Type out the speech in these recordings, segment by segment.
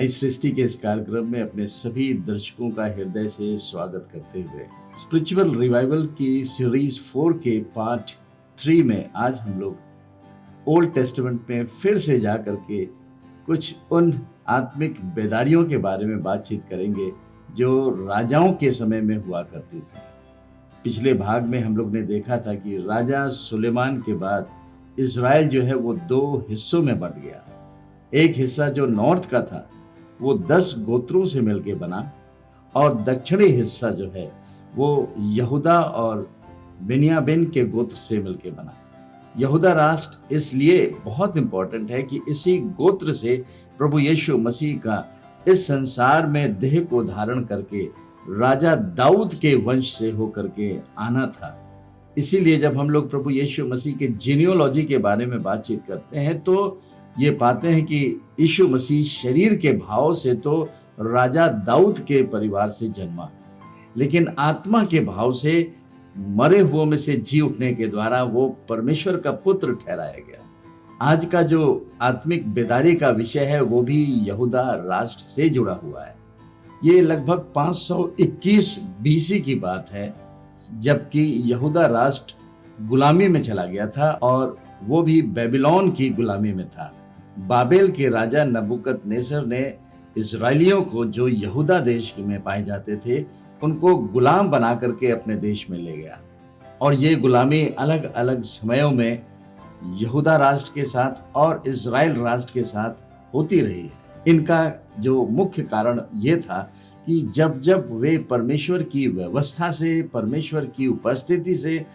नई सृष्टि के इस कार्यक्रम में अपने सभी दर्शकों का हृदय से स्वागत करते हुए स्पिरिचुअल रिवाइवल की सीरीज 4 के पार्ट 3 में आज हम लोग ओल्ड टेस्टामेंट में फिर से जा करके कुछ उन आत्मिक बेदारियों के बारे में बातचीत करेंगे जो राजाओं के समय में हुआ करती थी। पिछले भाग में हम लोग ने देखा था कि राजा सुलेमान के बाद इज़राइल जो है वो 2 हिस्सों में बंट गया। एक हिस्सा जो नॉर्थ का था वो 10 गोत्रों से मिलके बना और दक्षिणी हिस्सा जो है वो यहूदा और बिन्यामीन के गोत्र से मिलके बना। यहूदा राष्ट्र इसलिए बहुत इंपॉर्टेंट है कि इसी गोत्र से प्रभु यीशु मसीह का इस संसार में देह को धारण करके राजा दाऊद के वंश से होकर के आना था। इसीलिए जब हम लोग प्रभु यीशु मसीह के जीनियोलॉजी के बारे में बातचीत करते हैं तो ये पाते हैं कि यीशु मसीह शरीर के भाव से तो राजा दाऊद के परिवार से जन्मा, लेकिन आत्मा के भाव से मरे हुओं में से जी उठने के द्वारा वो परमेश्वर का पुत्र ठहराया गया। आज का जो आत्मिक बेदारी का विषय है वो भी यहूदा राष्ट्र से जुड़ा हुआ है। ये लगभग 521 बीसी की बात है, जबकि यहूदा राष्ट्र गुलामी में चला गया था और वो भी बेबीलोन की गुलामी में था। बाबेल के राजा नबूकदनेस्सर ने इजराइलियों को जो यहूदा देश में पाए जाते थे उनको गुलाम बना करके अपने देश में ले गया और ये गुलामी अलग अलग समयों में यहूदा राष्ट्र के साथ और इजराइल राष्ट्र के साथ होती रही है। इनका जो मुख्य कारण ये था कि जब जब वे परमेश्वर की व्यवस्था से, परमेश्वर की उपस्थिति से,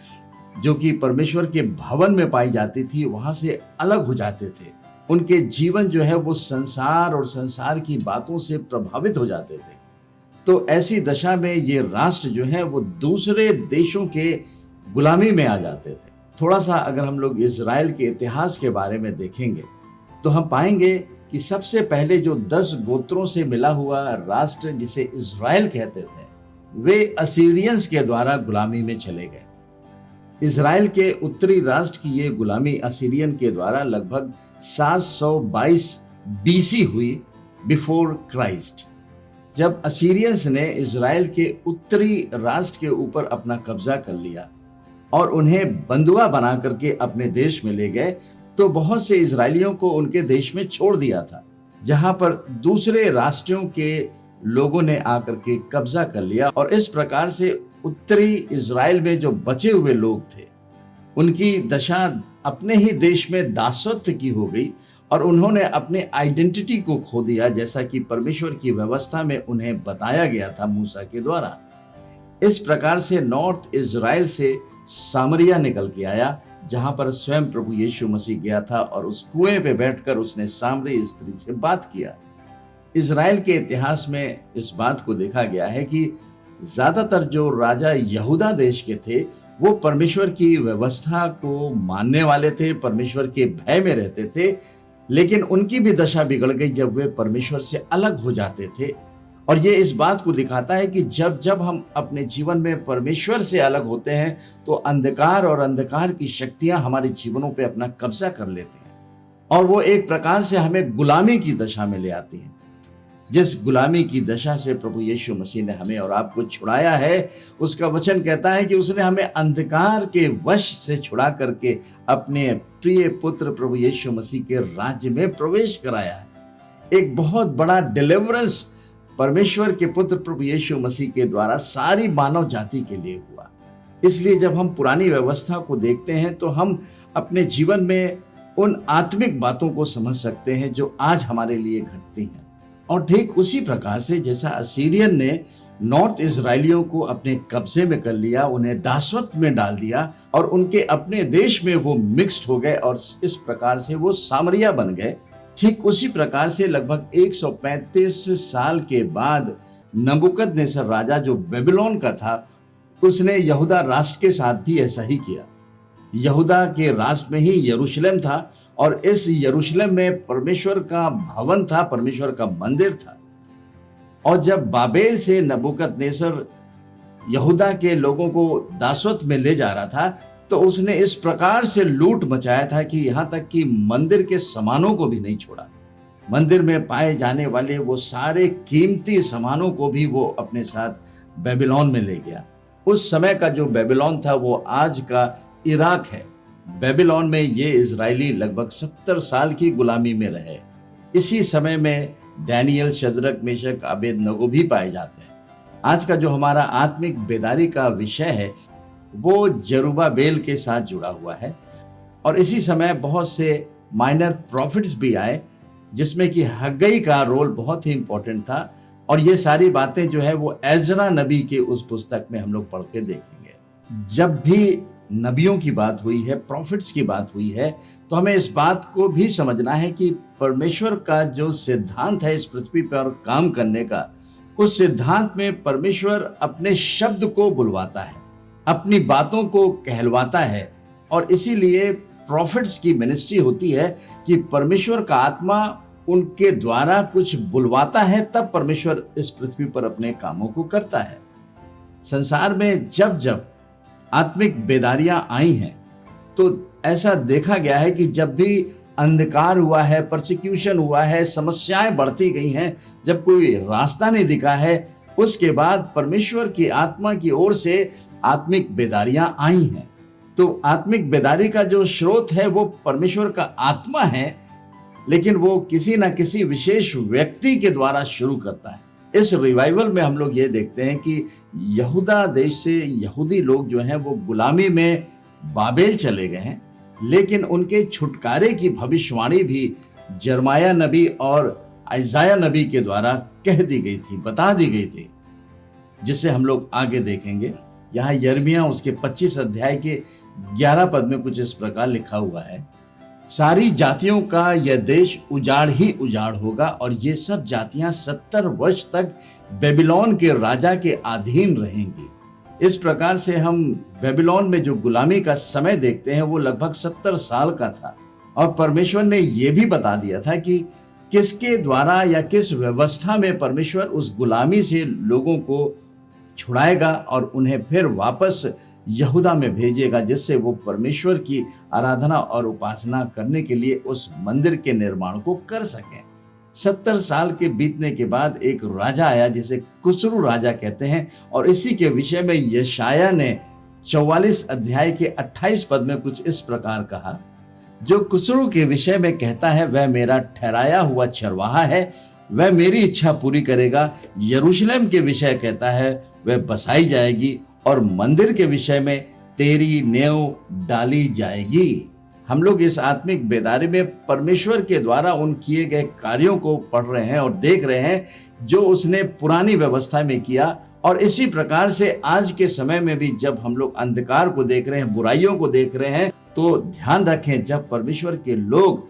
जो कि परमेश्वर के भवन में पाई जाती थी, वहां से अलग हो जाते थे, उनके जीवन जो है वो संसार और संसार की बातों से प्रभावित हो जाते थे। तो ऐसी दशा में ये राष्ट्र जो है वो दूसरे देशों के गुलामी में आ जाते थे। थोड़ा सा अगर हम लोग इजराइल के इतिहास के बारे में देखेंगे तो हम पाएंगे कि सबसे पहले जो 10 गोत्रों से मिला हुआ राष्ट्र जिसे इजराइल कहते थे, वे असीरियंस के द्वारा गुलामी में चले गए। इजराइल के उत्तरी राष्ट्र की ये गुलामी असीरियन के द्वारा लगभग 722 बीसी हुई बिफोर क्राइस्ट, जब असीरियंस ने इजराइल के उत्तरी राष्ट्र के ऊपर अपना कब्जा कर लिया और उन्हें बंधुआ बना करके अपने देश में ले गए। तो बहुत से इजरायलियों को उनके देश में छोड़ दिया था, जहां पर दूसरे राष्ट्रों के लोगों ने आकर के कब्जा कर लिया और इस प्रकार से उत्तरी इजराइल में जो बचे हुए लोग थे उनकी दशा अपने ही देश में दासत्व की हो गई और उन्होंने अपने आइडेंटिटी को खो दिया, जैसा कि परमेश्वर की व्यवस्था में उन्हें बताया गया था मूसा के द्वारा। इस प्रकार से नॉर्थ इजराइल से सामरिया निकल के आया, जहां पर स्वयं प्रभु यीशु मसीह गया था और उस कुएं पे बैठकर उसने सामरी स्त्री से बात किया। इजराइल के इतिहास में इस बात को देखा गया है कि ज्यादातर जो राजा यहूदा देश के थे वो परमेश्वर की व्यवस्था को मानने वाले थे, परमेश्वर के भय में रहते थे, लेकिन उनकी भी दशा बिगड़ गई जब वे परमेश्वर से अलग हो जाते थे। और ये इस बात को दिखाता है कि जब जब हम अपने जीवन में परमेश्वर से अलग होते हैं तो अंधकार और अंधकार की शक्तियां हमारे जीवनों पे अपना कब्जा कर लेते हैं और वो एक प्रकार से हमें गुलामी की दशा में ले आती हैं। जिस गुलामी की दशा से प्रभु यीशु मसीह ने हमें और आपको छुड़ाया है, उसका वचन कहता है कि उसने हमें अंधकार के वश से छुड़ा करके अपने प्रिय पुत्र प्रभु यीशु मसीह के राज्य में प्रवेश कराया है। एक बहुत बड़ा डिलीवरेंस परमेश्वर के पुत्र प्रभु यीशु मसीह के द्वारा सारी मानव जाति के लिए हुआ। इसलिए जब हम पुरानी व्यवस्था को देखते हैं तो हम अपने जीवन में उन आत्मिक बातों को समझ सकते हैं जो आज हमारे लिए घटती हैं। और ठीक उसी प्रकार से जैसा असीरियन ने नॉर्थ इजराइलियों को अपने कब्जे में कर लिया, उन्हें दासत्व में डाल दिया और उनके अपने देश में वो मिक्स्ड हो गए और इस प्रकार से वो सामरिया बन गए, ठीक उसी प्रकार से लगभग 135 साल के बाद नबूकदनेस्सर राजा जो बेबीलोन का था, उसने यहूदा राष्ट्र के साथ भी ऐसा ही किया। यहूदा के राष्ट्र में ही यरूशलेम था और इस यरूशलेम में परमेश्वर का भवन था, परमेश्वर का मंदिर था। और जब बाबेल से नबूकदनेस्सर यहूदा के लोगों को दासत्व में ले जा रहा था तो उसने इस प्रकार से लूट मचाया था कि यहाँ तक कि मंदिर के सामानों को भी नहीं छोड़ा। मंदिर में पाए जाने वाले वो सारे कीमती सामानों को भी वो अपने साथ बेबीलोन में ले गया। उस समय का जो बेबीलोन था वो आज का इराक है। बेबीलोन में ये इजरायली लगभग 70 साल की गुलामी में रहे। इसी समय में डैनियल, शद्रक, मेशक, अबेदनगो भी पाए जाते हैं। आज का जो हमारा आत्मिक बेदारी का विषय है वो जरुब्बाबेल के साथ जुड़ा हुआ है। और इसी समय बहुत से माइनर प्रॉफिट्स भी आए, जिसमें कि हग्गई का रोल बहुत ही इंपॉर्टेंट था। और ये सारी बातें जो है वो एजरा नबी के उस पुस्तक में हम लोग पढ़ के देखेंगे। जब भी नबियों की बात हुई है, प्रॉफिट्स की बात हुई है, तो हमें इस बात को भी समझना है कि परमेश्वर का जो सिद्धांत है इस पृथ्वी पर काम करने का, उस सिद्धांत में परमेश्वर अपने शब्द को बुलवाता है, अपनी बातों को कहलवाता है। और इसीलिए प्रॉफिट्स की मिनिस्ट्री होती है कि परमेश्वर का आत्मा उनके द्वारा कुछ बुलवाता है, तब परमेश्वर इस पृथ्वी पर अपने कामों को करता है। संसार में जब जब आत्मिक बेदारियां आई हैं तो ऐसा देखा गया है कि जब भी अंधकार हुआ है, परसिक्यूशन हुआ है, समस्याएं बढ़ती गई हैं, जब कोई रास्ता नहीं दिखा है, उसके बाद परमेश्वर की आत्मा की ओर से आत्मिक बेदारियां आई हैं। तो आत्मिक बेदारी का जो स्रोत है वो परमेश्वर का आत्मा है, लेकिन वो किसी ना किसी विशेष व्यक्ति के द्वारा शुरू करता है। इस रिवाइवल में हम लोग ये देखते हैं कि यहूदा देश से यहूदी लोग जो हैं वो गुलामी में बाबेल चले गए हैं, लेकिन उनके छुटकारे की भविष्यवाणी भी जरमाया नबी और आइजाया नबी के द्वारा कह दी गई थी, बता दी गई थी, जिसे हम लोग आगे देखेंगे। यहाँ यिर्मयाह उसके 25 अध्याय के 11 पद में कुछ इस प्रकार लिखा हुआ है, सारी जातियों का यह देश उजाड़ ही उजाड़ होगा और ये सब जातियां 70 वर्ष तक बेबीलोन के राजा के अधीन रहेंगी। इस प्रकार से हम बेबीलोन में जो गुलामी का समय देखते हैं वो लगभग 70 साल का था। और परमेश्वर ने यह भी बता दिया था कि किसके द्वारा या किस व्यवस्था में परमेश्वर उस गुलामी से लोगों को छुड़ाएगा और उन्हें फिर वापस यहूदा में भेजेगा, जिससे वो परमेश्वर की आराधना और उपासना करने के लिए उस मंदिर के निर्माण को कर सकें। 70 साल के बीतने के बाद एक राजा आया जिसे कुस्रू राजा कहते हैं, और इसी के विषय में यशायाह ने 44 अध्याय के 28 पद में कुछ इस प्रकार कहा, जो कुस्रू के विषय में कहता है वह मेरा ठहराया हुआ चरवाहा है, वह मेरी इच्छा पूरी करेगा। यरूशलेम के विषय कहता है वह बसाई जाएगी और मंदिर के विषय में तेरी नेव डाली जाएगी। हम लोग इस आत्मिक बेदारी में परमेश्वर के द्वारा उन किए गए कार्यों को पढ़ रहे हैं और देख रहे हैं जो उसने पुरानी व्यवस्था में किया। और इसी प्रकार से आज के समय में भी जब हम लोग अंधकार को देख रहे हैं, बुराइयों को देख रहे हैं, तो ध्यान रखें, जब परमेश्वर के लोग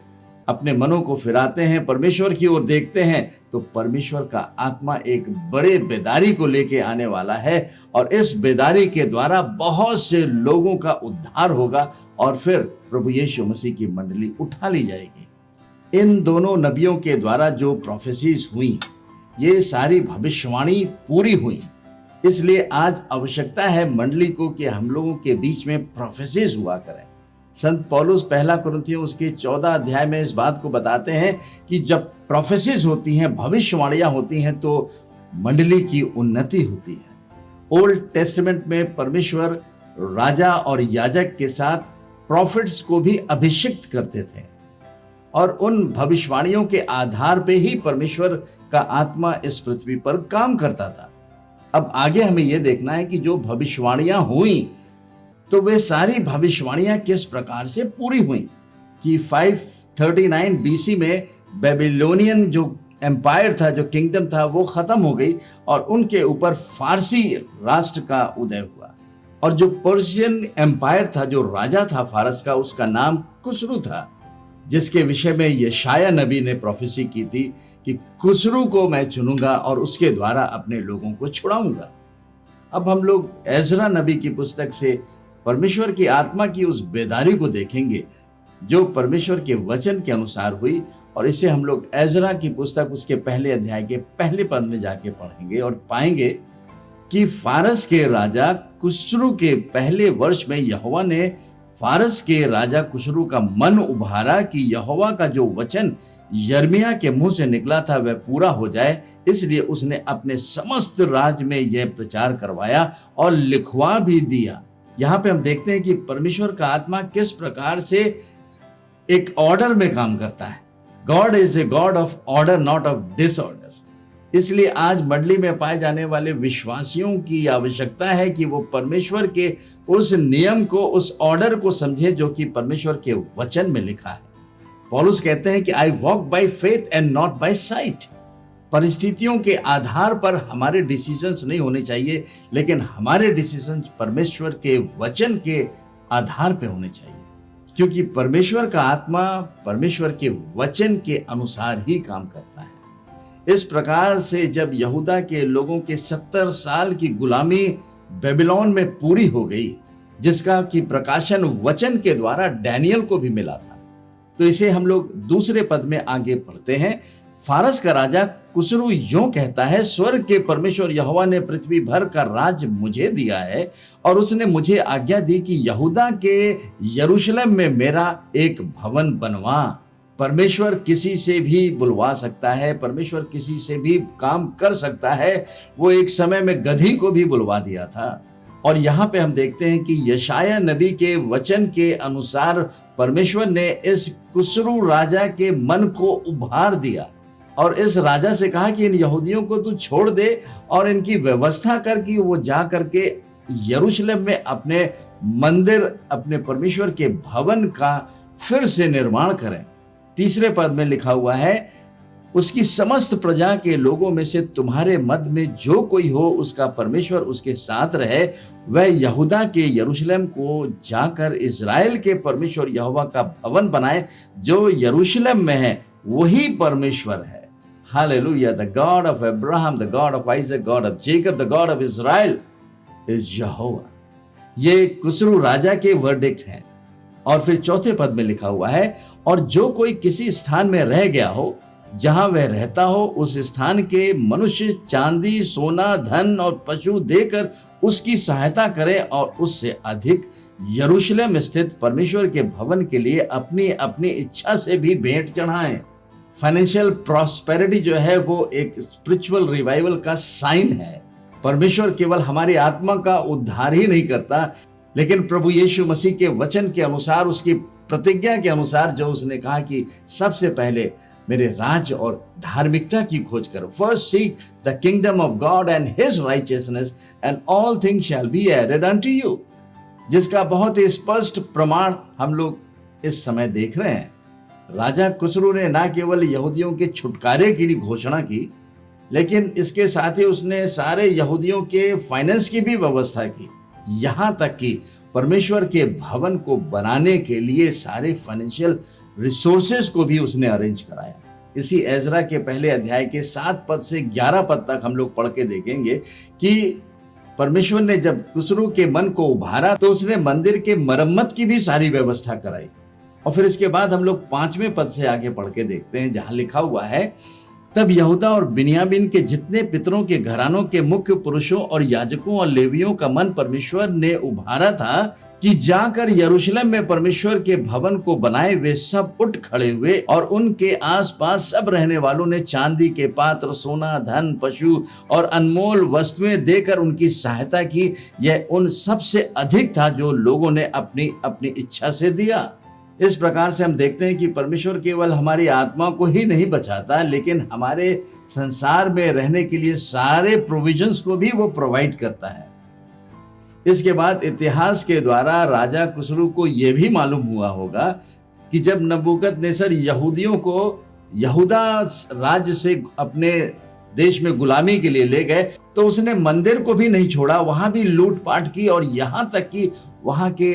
अपने मनों को फिराते हैं, परमेश्वर की ओर देखते हैं, तो परमेश्वर का आत्मा एक बड़े बेदारी को लेके आने वाला है और इस बेदारी के द्वारा बहुत से लोगों का उद्धार होगा और फिर प्रभु यीशु मसीह की मंडली उठा ली जाएगी। इन दोनों नबियों के द्वारा जो प्रोफेसीज हुई, ये सारी भविष्यवाणी पूरी हुई। इसलिए आज आवश्यकता है मंडली को कि हम लोगों के बीच में प्रोफेसीज हुआ करें। संत पौलुस 1 कुरिन्थियों उसके 14 अध्याय में इस बात को बताते हैं कि जब प्रोफेसीज होती हैं, भविष्यवाणियां होती हैं, तो मंडली की उन्नति होती है। ओल्ड टेस्टामेंट में परमेश्वर राजा और याजक के साथ प्रॉफिट्स को भी अभिषिक्त करते थे और उन भविष्यवाणियों के आधार पे ही परमेश्वर का आत्मा इस पृथ्वी पर काम करता था। अब आगे हमें यह देखना है कि जो भविष्यवाणियां हुई तो वे सारी भविष्यवाणियां किस प्रकार से पूरी हुई कि 539 बीसी में बेबीलोनियन जो एम्पायर था, जो किंगडम था, वो खत्म हो गई और उनके ऊपर फारसी राष्ट्र का उदय हुआ। और जो पर्शियन एम्पायर था, जो राजा था फारस का, उसका नाम कुस्रू था, जिसके विषय में यशायाह नबी ने प्रोफेसी की थी कि कुस्रू को मैं चुनूंगा और उसके द्वारा अपने लोगों को छुड़ाऊंगा। अब हम लोग एजरा नबी की पुस्तक से परमेश्वर की आत्मा की उस बेदारी को देखेंगे जो परमेश्वर के वचन के अनुसार हुई, और इसे हम लोग एजरा की पुस्तक उसके पहले अध्याय के पहले पद में जाके पढ़ेंगे और पाएंगे कि फारस के राजा कुस्रू के पहले वर्ष में यहोवा ने फारस के राजा कुस्रू का मन उभारा कि यहोवा का जो वचन यिर्मयाह के मुंह से निकला था वह पूरा हो जाए, इसलिए उसने अपने समस्त राज्य में यह प्रचार करवाया और लिखवा भी दिया। यहाँ पे हम देखते हैं कि परमेश्वर का आत्मा किस प्रकार से एक ऑर्डर में काम करता है। God is a god of order, not of disorder. इसलिए आज मंडली में पाए जाने वाले विश्वासियों की आवश्यकता है कि वो परमेश्वर के उस नियम को, उस ऑर्डर को समझें जो कि परमेश्वर के वचन में लिखा है। पौलुस कहते हैं कि I walk by faith and not by sight. परिस्थितियों के आधार पर हमारे डिसीजंस नहीं होने चाहिए, लेकिन हमारे डिसीजंस परमेश्वर के वचन के आधार पे होने चाहिए, क्योंकि परमेश्वर का आत्मा परमेश्वर के वचन के अनुसार ही काम करता है। इस प्रकार से जब यहूदा के लोगों के 70 साल की गुलामी बेबीलोन में पूरी हो गई, जिसका कि प्रकाशन वचन के द्वारा डैनियल को भी मिला था, तो इसे हम लोग दूसरे पद में आगे पढ़ते हैं। फारस का राजा कुसरू यूं कहता है, स्वर्ग के परमेश्वर यहोवा ने पृथ्वी भर का राज मुझे दिया है और उसने मुझे आज्ञा दी कि यहूदा के यरूशलेम में मेरा एक भवन बनवा। परमेश्वर किसी से भी बुलवा सकता है, परमेश्वर किसी से भी काम कर सकता है। वो एक समय में गधी को भी बुलवा दिया था। और यहाँ पे हम देखते हैं कि यशाया नबी के वचन के अनुसार परमेश्वर ने इस कुसरू राजा के मन को उभार दिया और इस राजा से कहा कि इन यहूदियों को तू छोड़ दे और इनकी व्यवस्था कर कि वो जा करके यरूशलेम में अपने मंदिर, अपने परमेश्वर के भवन का फिर से निर्माण करें। तीसरे पद में लिखा हुआ है, उसकी समस्त प्रजा के लोगों में से तुम्हारे मध्य में जो कोई हो उसका परमेश्वर उसके साथ रहे, वह यहूदा के यरूशलेम को जाकर इज़राइल के परमेश्वर यहोवा का भवन बनाए जो यरूशलेम में है, वही परमेश्वर है। Hallelujah. The God of Abraham, the God of Isaac, God of Jacob, the God of Israel is यहोवा। ये कुसरू राजा के वर्डिक्ट हैं। और फिर चौथे पद में लिखा हुआ है, और जो कोई किसी स्थान में रह गया हो जहां वह रहता हो, उस स्थान के मनुष्य चांदी, सोना, धन और पशु देकर उसकी सहायता करें और उससे अधिक यरूशलेम स्थित परमेश्वर के भवन के लिए अपनी अपनी इच्छा से भी भेंट चढ़ाएं। फाइनेंशियल प्रॉस्पेरिटी जो है वो एक स्पिरिचुअल रिवाइवल का साइन है। परमेश्वर केवल हमारी आत्मा का उद्धार ही नहीं करता, लेकिन प्रभु यीशु मसीह के वचन के अनुसार, उसकी प्रतिज्ञा के अनुसार, जो उसने कहा कि सबसे पहले मेरे राज्य और धार्मिकता की खोज करो। First seek the kingdom of God and his righteousness and all things shall be added unto you, जिसका बहुत ही स्पष्ट प्रमाण हम लोग इस समय देख रहे हैं। राजा कुसरू ने न केवल यहूदियों के छुटकारे की घोषणा की, लेकिन इसके साथ ही उसने सारे यहूदियों के फाइनेंस की भी व्यवस्था की। यहां तक कि परमेश्वर के भवन को बनाने के लिए सारे फाइनेंशियल रिसोर्सेज को भी उसने अरेंज कराया। इसी एजरा के पहले अध्याय के 7 पद से 11 पद तक हम लोग पढ़ के देखेंगे कि परमेश्वर ने जब कुसरू के मन को उभारा तो उसने मंदिर के मरम्मत की भी सारी व्यवस्था कराई। और फिर इसके बाद हम लोग 5वें पद से आगे पढ़ के देखते हैं, जहां लिखा हुआ है, तब यहूदा और बिन्यामीन के जितने पितरों के घरानों के मुख्य पुरुषों और याजकों और लेवियों का मन परमेश्वर ने उभारा था कि जाकर यरूशलेम में परमेश्वर के भवन को बनाए। वे सब उठ खड़े हुए और उनके आसपास सब रहने वालों ने चांदी के पात्र, सोना, धन, पशु और अनमोल वस्तुएं देकर उनकी सहायता की। यह उन सबसे अधिक था जो लोगों ने अपनी अपनी इच्छा से दिया। इस प्रकार से हम देखते हैं कि परमेश्वर केवल हमारी आत्मा को ही नहीं बचाता, लेकिन हमारे संसार में रहने के लिए सारे प्रोविजंस को भी वो प्रोवाइड करता है। इसके बाद इतिहास के द्वारा राजा कुसरू को यह भी मालूम हुआ होगा कि जब नबूकदनेस्सर यहूदियों को यहूदा राज्य से अपने देश में गुलामी के लिए ले गए, तो उसने मंदिर को भी नहीं छोड़ा, वहां भी लूटपाट की और यहां तक कि वहां के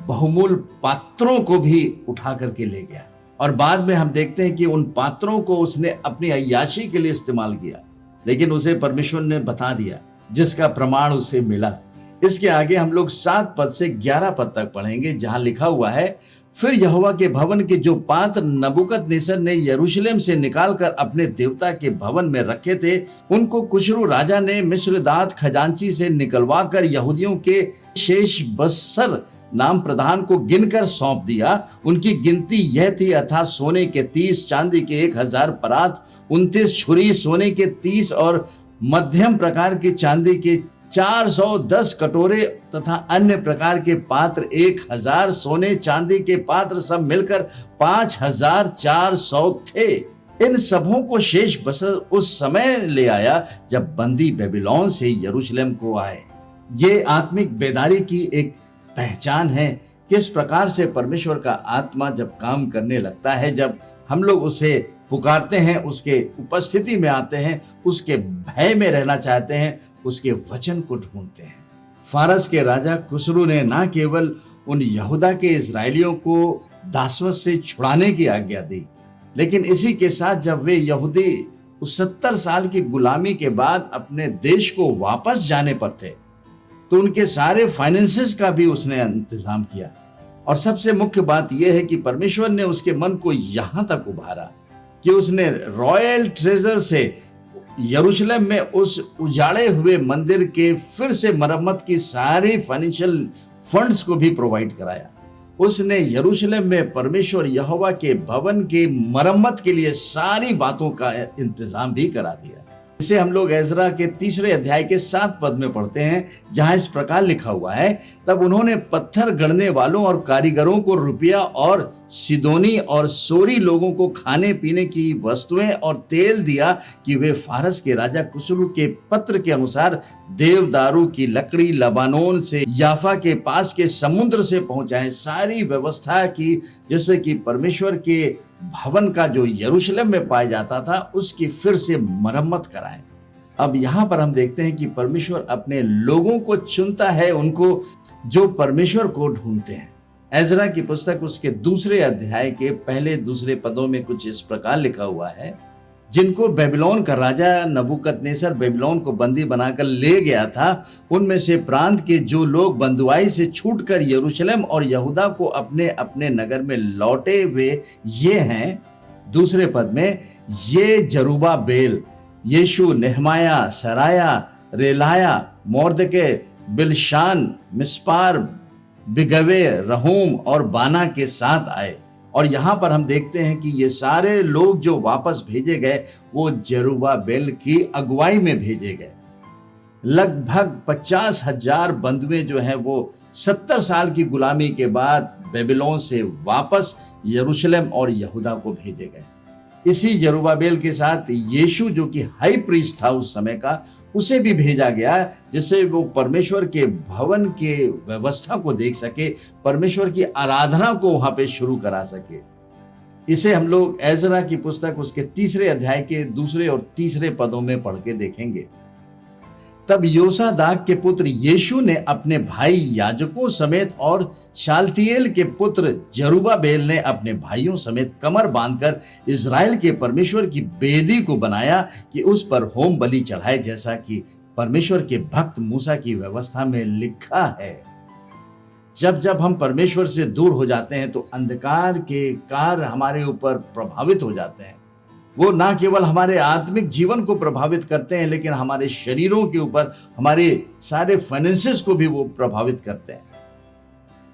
बहुमूल्य पात्रों को भी उठा करके ले गया। और बाद में हम देखते हैं कि उन पात्रों को उसने अपनी अय्याशी के लिए इस्तेमाल किया, लेकिन उसे परमेश्वर ने बता दिया, जिसका प्रमाण उसे मिला। इसके आगे हम लोग 7 पद से 11 पद तक पढ़ेंगे, जहां लिखा हुआ है, फिर यहोवा के भवन के जो पात्र नबूकदनेस्सर ने यरूशलेम से निकालकर अपने देवता के भवन में रखे थे, उनको कुशरू राजा ने मिस्रदात खजांची से निकलवा कर यहूदियों के शेष बस्सर नाम प्रधान को गिनकर सौंप दिया। उनकी गिनती यह थी, अर्थात सोने के 30, चांदी के 1000 परात, 29 छुरी, सोने के 30 और मध्यम प्रकार की चांदी के 410 कटोरे तथा अन्य प्रकार के पात्र 1000, सोने चांदी के पात्र सब मिलकर 5400 थे। इन सबों को शेष बसर उस समय ले आया जब बंदी बेबीलोन से यरूशलेम को आए। ये आत्मिक बेदारी की एक पहचान है। किस प्रकार से परमेश्वर का आत्मा जब काम करने लगता है, जब हम लोग उसे पुकारते हैं, उसके उपस्थिति में आते हैं, उसके भय में रहना चाहते हैं, उसके वचन को ढूंढते हैं। फारस के राजा खुसरू ने न केवल उन यहूदा के इजरायलियों को दासवत से छुड़ाने की आज्ञा दी, लेकिन इसी के साथ जब वे यहूदी उस 70 साल की गुलामी के बाद अपने देश को वापस जाने पर थे, तो उनके सारे फाइनेंसेस का भी उसने इंतजाम किया। और सबसे मुख्य बात यह है कि परमेश्वर ने उसके मन को यहां तक उभारा कि उसने रॉयल ट्रेजर से यरूशलेम में उस उजाड़े हुए मंदिर के फिर से मरम्मत की सारी फाइनेंशियल फंड्स को भी प्रोवाइड कराया। उसने यरूशलेम में परमेश्वर यहोवा के भवन की मरम्मत के लिए सारी बातों का इंतजाम भी करा दिया। इसे हम लोग एजरा के 3 अध्याय के 7 पद में पढ़ते हैं, जहां इस प्रकार लिखा हुआ है, तब उन्होंने पत्थर गढ़ने वालों और कारीगरों को रुपया और सिदोनी और सोरी लोगों को खाने पीने की वस्तुएं और तेल दिया कि वे फारस के राजा खुसरू के पत्र के अनुसार देवदारू की लकड़ी लबानोन से याफा के पास के समुद्र से पहुंचाएं। सारी व्यवस्था की, जैसे कि परमेश्वर के भवन का जो यरूशलेम में पाया जाता था, उसकी फिर से मरम्मत कराएं। अब यहां पर हम देखते हैं कि परमेश्वर अपने लोगों को चुनता है, उनको जो परमेश्वर को ढूंढते हैं। एजरा की पुस्तक उसके 2 अध्याय के 1-2 पदों में कुछ इस प्रकार लिखा हुआ है, जिनको बेबीलोन का राजा नबूकदनेस्सर बेबीलोन को बंदी बनाकर ले गया था, उनमें से प्रांत के जो लोग बंधुआई से छूटकर यरूशलेम और यहूदा को अपने अपने नगर में लौटे हुए ये हैं। 2 पद में, ये जरुब्बाबेल, यीशु, नेहमाया, सराया, रेलाया, मोर्दके, बिलशान, मिस्पार, बिगवे, रहूम और बाना के साथ आए। और यहां पर हम देखते हैं कि ये सारे लोग जो वापस भेजे गए, वो जरुब्बाबेल की अगुवाई में भेजे गए। लगभग 50,000 बंधुए जो हैं वो 70 साल की गुलामी के बाद बेबीलोन से वापस यरूशलेम और यहूदा को भेजे गए। इसी जरुब्बाबेल के साथ यीशु, जो कि हाई प्रीस्ट था उस समय का, उसे भी भेजा गया, जिससे वो परमेश्वर के भवन के व्यवस्था को देख सके, परमेश्वर की आराधना को वहां पे शुरू करा सके। इसे हम लोग एजरा की पुस्तक उसके 3 अध्याय के 2 और 3 पदों में पढ़ के देखेंगे। तब योसादाक के पुत्र यीशु ने अपने भाई याजकों समेत और शालतिएल के पुत्र जरुब्बाबेल ने अपने भाइयों समेत कमर बांधकर इजराइल के परमेश्वर की वेदी को बनाया कि उस पर होम बलि चढ़ाए, जैसा कि परमेश्वर के भक्त मूसा की व्यवस्था में लिखा है। जब जब हम परमेश्वर से दूर हो जाते हैं तो अंधकार के कार्य हमारे ऊपर प्रभावित हो जाते हैं। वो ना केवल हमारे आत्मिक जीवन को प्रभावित करते हैं, लेकिन हमारे शरीरों के ऊपर, हमारे सारे फाइनेंसेस को भी वो प्रभावित करते हैं।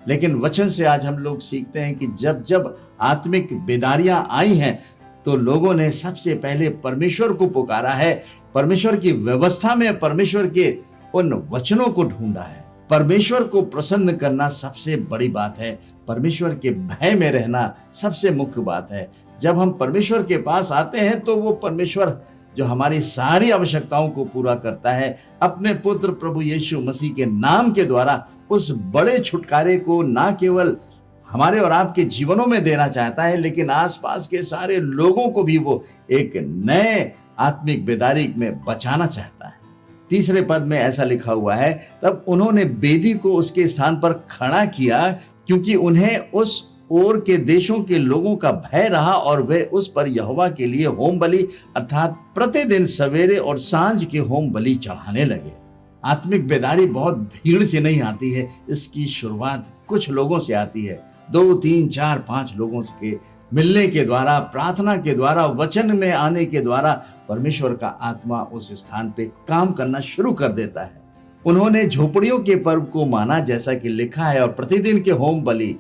लेकिन वचन से आज हम लोग सीखते हैं कि जब जब आत्मिक बेदारियां आई हैं, तो लोगों ने सबसे पहले परमेश्वर को पुकारा है, परमेश्वर की व्यवस्था में परमेश्वर के उन वचनों को ढूंढा है। परमेश्वर को प्रसन्न करना सबसे बड़ी बात है। परमेश्वर के भय में रहना सबसे मुख्य बात है। जब हम परमेश्वर के पास आते हैं तो वो परमेश्वर जो हमारी सारी आवश्यकताओं को पूरा करता है, अपने पुत्र प्रभु यीशु मसीह के नाम के द्वारा उस बड़े छुटकारे को ना केवल हमारे और आपके जीवनों में देना चाहता है, लेकिन आसपास के सारे लोगों को भी वो एक नए आत्मिक बेदारी में बचाना चाहता है। 3 पद में ऐसा लिखा हुआ है, तब उन्होंने वेदी को उसके स्थान पर खड़ा किया, क्योंकि उन्हें उस ओर के देशों के लोगों का भय रहा और वे उस पर यहोवा के लिए होम बलि अर्थात प्रतिदिन सवेरे और सांझ के होम बलि चढ़ाने लगे। आत्मिक बेदारी बहुत भीड़ से नहीं आती है, इसकी शुरुआत कुछ लोगों से आती है। 2, 3, 4, 5 लोगों के मिलने के द्वारा, प्रार्थना के द्वारा, वचन में आने के द्वारा परमेश्वर का आत्मा उस स्थान पे काम करना शुरू कर देता है। उन्होंने झोपड़ियों के पर्व को माना जैसा कि लिखा है और प्रतिदिन के होम बलि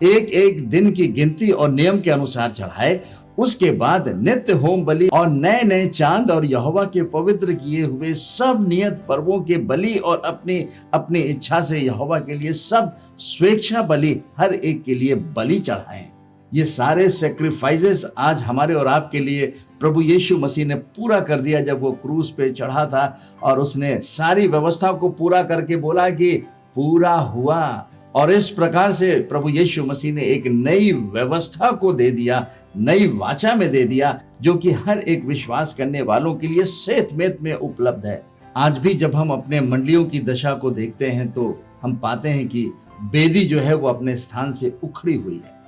एक एक दिन की गिनती और नियम के अनुसार चढ़ाए। उसके बाद नित्य होम बलि और नए नए चांद और यहोवा के पवित्र किए हुए सब नियत पर्वों के बलि और अपनी अपनी इच्छा से यहोवा के लिए सब स्वेच्छा बलि हर एक के लिए बलि चढ़ाएं। ये सारे सेक्रीफाइसेस आज हमारे और आपके लिए प्रभु यीशु मसीह ने पूरा कर दिया जब वो क्रूस पे चढ़ा था और उसने सारी व्यवस्था को पूरा करके बोला कि पूरा हुआ। और इस प्रकार से प्रभु यीशु मसीह ने एक नई व्यवस्था को दे दिया, नई वाचा में दे दिया, जो कि हर एक विश्वास करने वालों के लिए सेतमेत में उपलब्ध है। आज भी जब हम अपने मंडलियों की दशा को देखते हैं तो हम पाते हैं कि बेदी जो है वो अपने स्थान से उखड़ी हुई है।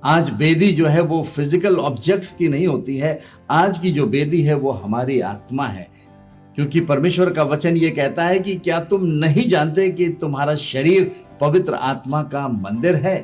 आज बेदी जो है वो फिजिकल ऑब्जेक्ट की नहीं होती है, आज की जो बेदी है वो हमारी आत्मा है, क्योंकि परमेश्वर का वचन ये कहता है कि क्या तुम नहीं जानते कि तुम्हारा शरीर पवित्र आत्मा का मंदिर है।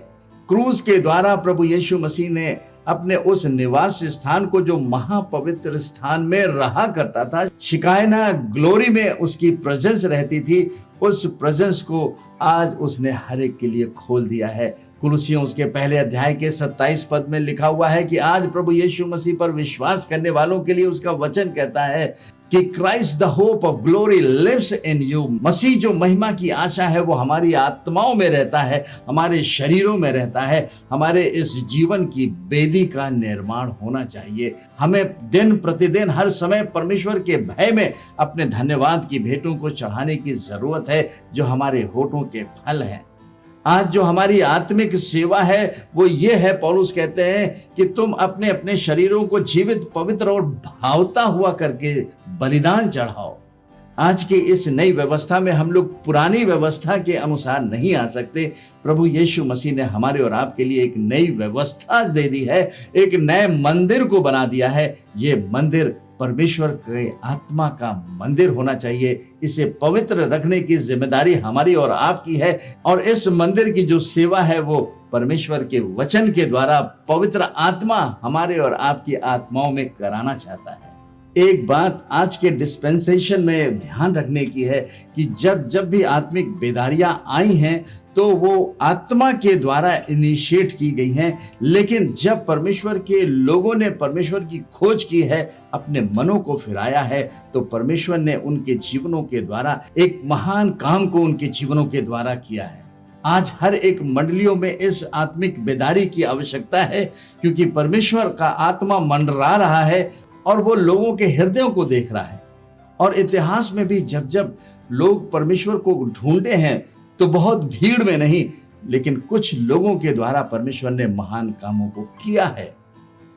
क्रूस के द्वारा प्रभु यीशु मसीह ने अपने उस निवास स्थान को, जो महापवित्र स्थान में रहा करता था, शिकायना ग्लोरी में उसकी प्रेजेंस रहती थी, उस प्रेजेंस को आज उसने हर एक के लिए खोल दिया है। कुलुसियों उसके पहले अध्याय के 27 पद में लिखा हुआ है कि आज प्रभु यीशु मसीह पर विश्वास करने वालों के लिए उसका वचन कहता है कि Christ the hope of glory lives in you. मसीह जो महिमा की आशा है वो हमारी आत्माओं में रहता है, हमारे शरीरों में रहता है। हमारे इस जीवन की बेदी का निर्माण होना चाहिए। हमें दिन प्रतिदिन हर समय परमेश्वर के भय में अपने धन्यवाद की भेंटों को चढ़ाने की जरूरत है, जो हमारे होठों के फल हैं। आज जो हमारी आत्मिक सेवा है वो ये है, पौलुस कहते हैं कि तुम अपने अपने शरीरों को जीवित, पवित्र और भावता हुआ करके बलिदान चढ़ाओ। आज की इस नई व्यवस्था में हम लोग पुरानी व्यवस्था के अनुसार नहीं आ सकते। प्रभु यीशु मसीह ने हमारे और आपके लिए एक नई व्यवस्था दे दी है, एक नए मंदिर को बना दिया है। ये मंदिर परमेश्वर के आत्मा का मंदिर होना चाहिए। इसे पवित्र रखने की जिम्मेदारी हमारी और आपकी है, और इस मंदिर की जो सेवा है वो परमेश्वर के वचन के द्वारा पवित्र आत्मा हमारे और आपकी आत्माओं में कराना चाहता है। एक बात आज के डिस्पेंसेशन में ध्यान रखने की है कि जब जब भी आत्मिक बेदारियां आई हैं तो वो आत्मा के द्वारा इनिशिएट की गई हैं, लेकिन जब परमेश्वर के लोगों ने परमेश्वर की खोज की है, अपने मनों को फिराया है, तो परमेश्वर ने उनके जीवनों के द्वारा एक महान काम को उनके जीवनों के द्वारा किया है। आज हर एक मंडलियों में इस आत्मिक बेदारी की आवश्यकता है, क्योंकि परमेश्वर का आत्मा मंडरा रहा है और वो लोगों के हृदयों को देख रहा है। और इतिहास में भी जब जब लोग परमेश्वर को ढूंढे हैं तो बहुत भीड़ में नहीं, लेकिन कुछ लोगों के द्वारा परमेश्वर ने महान कामों को किया है।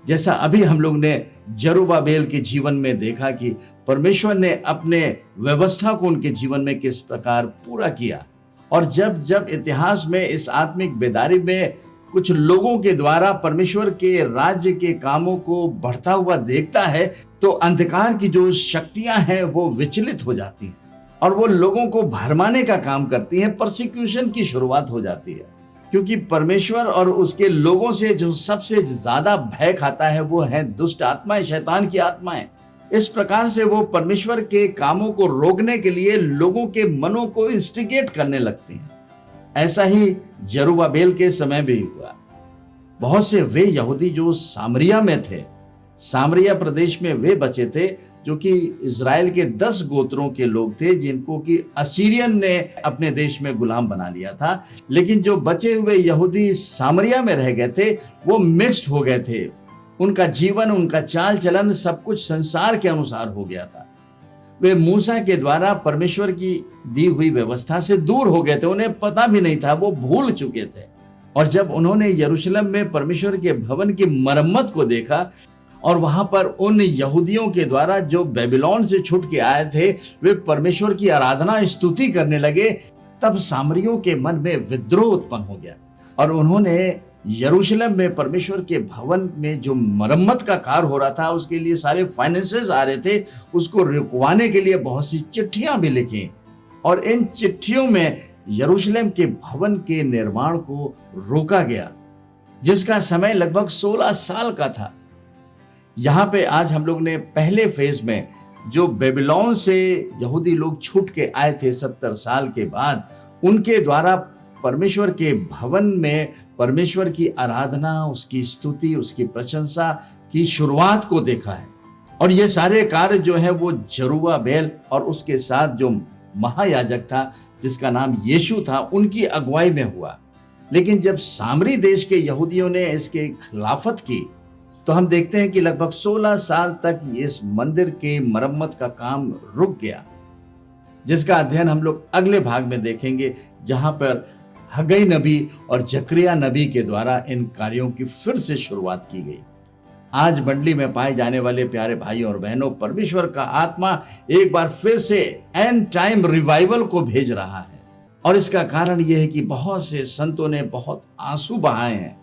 जैसा अभी हम लोग ने जरुब्बाबेल के जीवन में देखा कि परमेश्वर ने अपने व्यवस्था को उनके जीवन में किस प्रकार पूरा किया। और जब जब इतिहास में इस आत्मिक बेदारी में कुछ लोगों के द्वारा परमेश्वर के राज्य के कामों को बढ़ता हुआ देखता है, तो अंधकार की जो शक्तियां हैं वो विचलित हो जाती हैं और वो लोगों को भरमाने का काम करती हैं। परसिक्यूशन की शुरुआत हो जाती है, क्योंकि परमेश्वर और उसके लोगों से जो सबसे ज्यादा भय खाता है वो है दुष्ट आत्माएं, शैतान की आत्माएं। इस प्रकार से वो परमेश्वर के कामों को रोकने के लिए लोगों के मनों को इंस्टिगेट करने लगते हैं। ऐसा ही जरुब्बाबेल के समय भी हुआ। बहुत से वे यहूदी जो सामरिया में थे, सामरिया प्रदेश में वे बचे थे जो कि इजराइल के 10 गोत्रों के लोग थे, जिनको कि असीरियन ने अपने देश में गुलाम बना लिया था। लेकिन जो बचे हुए यहूदी सामरिया में रह गए थे वो मिक्स्ड हो गए थे। उनका जीवन, उनका चाल चलन सब कुछ संसार के अनुसार हो गया था। वे मूसा के द्वारा परमेश्वर की दी हुई व्यवस्था से दूर हो गए थे, उन्हें पता भी नहीं था, वो भूल चुके थे। और जब उन्होंने यरूशलेम में परमेश्वर के भवन की मरम्मत को देखा और वहां पर उन यहूदियों के द्वारा जो बेबीलोन से छूट के आए थे वे परमेश्वर की आराधना स्तुति करने लगे, तब सामरियों के मन में विद्रोह उत्पन्न हो गया और उन्होंने यरूशलेम में परमेश्वर के भवन में जो मरम्मत का कार्य हो रहा था, उसके लिए सारे फाइनेंसेस आ रहे थे, उसको रुकवाने के लिए बहुत सी चिट्ठियां भी लिखी और इन चिट्ठियों में यरूशलेम के भवन के निर्माण को रोका गया, जिसका समय लगभग 16 साल का था। यहां पे आज हम लोग ने पहले फेज में जो बेबीलोन से यहूदी लोग छूट के आए थे 70 साल के बाद, उनके द्वारा परमेश्वर के भवन में परमेश्वर की आराधना, उसकी स्तुति, उसकी प्रशंसा की शुरुआत को देखा है। और ये सारे कार्य जो है वो जरुब्बाबेल और उसके साथ जो महायाजक था जिसका नाम यीशु था, उनकी अगुवाई में हुआ। लेकिन जब सामरी देश के यहूदियों ने इसके खिलाफत की तो हम देखते हैं कि लगभग 16 साल तक इस मंदिर के मरम्मत का काम रुक गया, जिसका अध्ययन हम लोग अगले भाग में देखेंगे, जहां पर हग्गई नबी और जकरिया नबी के द्वारा इन कार्यों की फिर से शुरुआत की गई। आज मंडली में पाए जाने वाले प्यारे भाइयों और बहनों, परमेश्वर का आत्मा एक बार फिर से एंड टाइम रिवाइवल को भेज रहा है। और इसका कारण यह है कि बहुत से संतों ने बहुत आंसू बहाए हैं,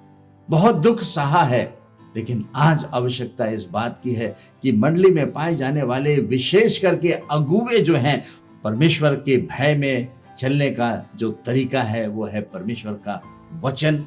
बहुत दुख सहा है, लेकिन आज आवश्यकता इस बात की है कि मंडली में पाए जाने वाले विशेष करके अगुवे जो हैं, परमेश्वर के भय में चलने का जो तरीका है वो है परमेश्वर का वचन,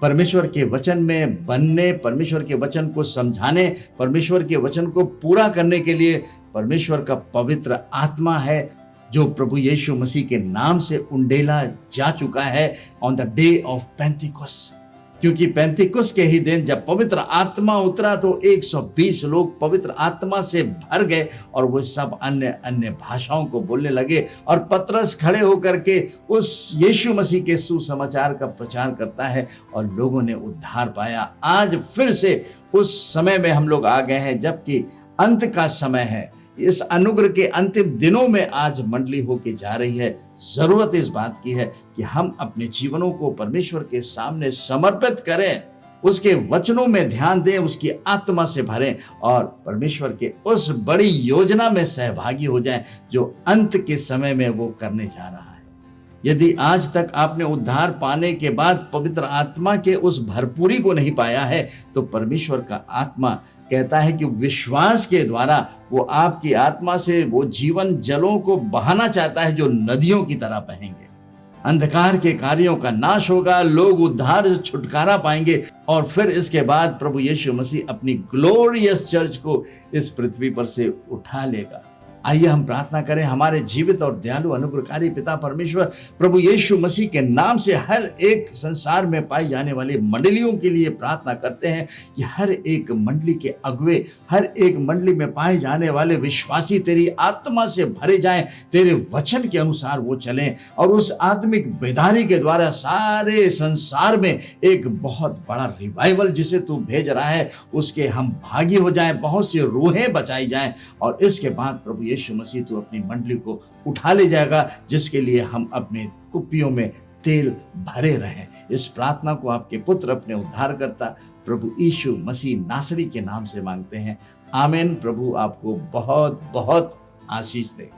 परमेश्वर के वचन में बनने, परमेश्वर के वचन को समझाने, परमेश्वर के वचन को पूरा करने के लिए परमेश्वर का पवित्र आत्मा है, जो प्रभु यीशु मसीह के नाम से उंडेला जा चुका है on the day of Pentecost. क्योंकि पेंटिकोस्ट के ही दिन जब पवित्र आत्मा उतरा तो 120 लोग पवित्र आत्मा से भर गए और वो सब अन्य अन्य भाषाओं को बोलने लगे। और पतरस खड़े होकर के उस यीशु मसीह के सुसमाचार का प्रचार करता है और लोगों ने उद्धार पाया। आज फिर से उस समय में हम लोग आ गए हैं जबकि अंत का समय है। इस अनुग्रह के अंतिम दिनों में आज मंडली होके जा रही है। जरूरत इस बात की है कि हम अपने जीवनों को परमेश्वर के सामने समर्पित करें, उसके वचनों में ध्यान दें, उसकी आत्मा से भरें और परमेश्वर के उस बड़ी योजना में सहभागी हो जाएं जो अंत के समय में वो करने जा रहा है। यदि आज तक आपने उद्धार पाने के बाद पवित्र आत्मा के उस भरपूरी को नहीं पाया है तो परमेश्वर का आत्मा कहता है कि विश्वास के द्वारा वो आपकी आत्मा से वो जीवन जलों को बहाना चाहता है जो नदियों की तरह बहेंगे। अंधकार के कार्यों का नाश होगा, लोग उद्धार छुटकारा पाएंगे और फिर इसके बाद प्रभु यीशु मसीह अपनी ग्लोरियस चर्च को इस पृथ्वी पर से उठा लेगा। आइए हम प्रार्थना करें। हमारे जीवित और दयालु अनुग्रहकारी पिता परमेश्वर, प्रभु यीशु मसीह के नाम से हर एक संसार में पाई जाने वाली मंडलियों के लिए प्रार्थना करते हैं कि हर एक मंडली के अगुवे, हर एक मंडली में पाए जाने वाले विश्वासी तेरी आत्मा से भरे जाएं, तेरे वचन के अनुसार वो चलें और उस आत्मिक बेदारी के द्वारा सारे संसार में एक बहुत बड़ा रिवाइवल जिसे तू भेज रहा है उसके हम भागी हो जाएं, बहुत सी रूहें बचाई जाएं और इसके बाद प्रभु यीशु मसीह तू अपनी मंडली को उठा ले जाएगा, जिसके लिए हम अपने कुप्पियों में तेल भरे रहें। इस प्रार्थना को आपके पुत्र अपने उद्धारकर्ता प्रभु यीशु मसीह नासरी के नाम से मांगते हैं, आमीन। प्रभु आपको बहुत बहुत आशीष दे।